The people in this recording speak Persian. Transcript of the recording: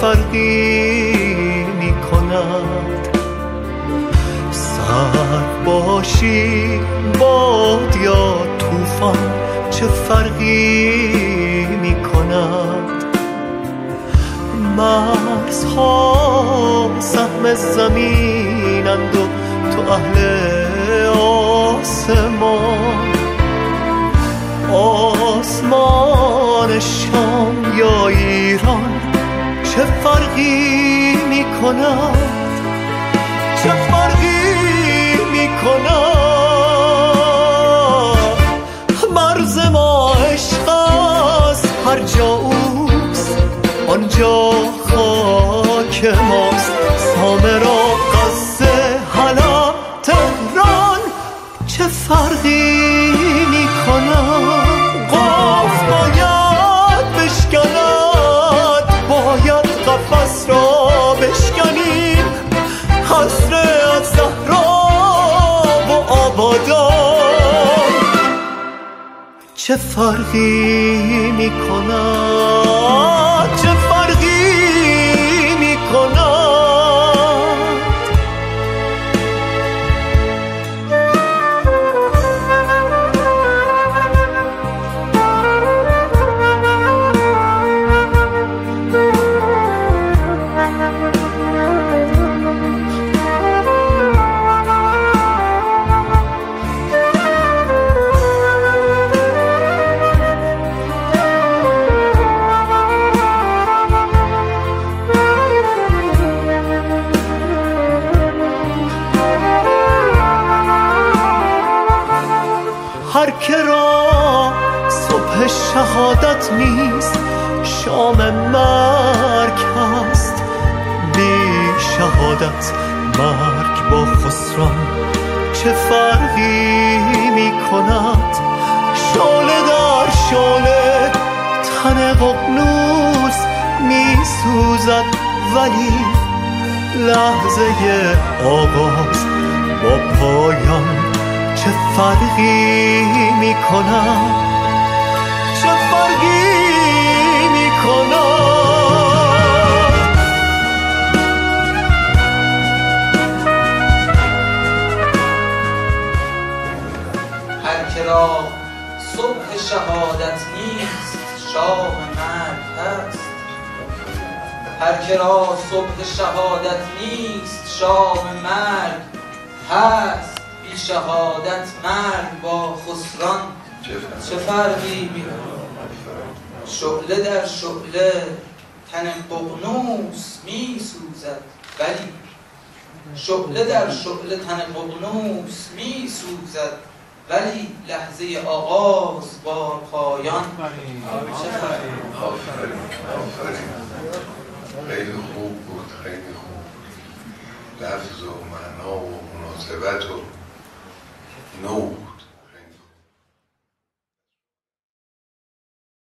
فرقی می کند؟ سرد باشی باد یا طوفان چه فرقی می کند؟ مرزها سهم زمینند و تو اهل آسمان. آسمان شام یا ایران چه فرقی می کند؟ چه فرقی می کند؟ مرز ما عشق است، هر جا اوست آنجا خاک ماست. سامرا غزه حلب تهران چه فرقی می کند؟ قاف باید بشکند، باید قفس را بشکنیم. حسرت زهرا و آبادان چه فرقی می کند؟ چه فرقی می کند؟ هر که را صبح شهادت نیست شام مرگ هست. بی شهادت مرگ با خسران چه فرقی می کند؟ شعله در شعله تن ققنوس می سوزد، ولی لحظه آغاز با پایان چه فرقی می کند؟ چه فرقی می کند؟ هر که را صبح شهادت نیست شام مرگ هست. هر که را صبح شهادت نیست شام مرگ هست. بی شهادت مرگ با خسران چه فرقی می کند؟ شعله در شعله تن ققنوس می سوزد، ولی شعله در شعله تن ققنوس می سوزد، ولی لحظه آغاز با پایان چه فرقی؟ آفرین خیلی خوب بود، خیلی خوب. لفظ و معنا و مناسبت و نوع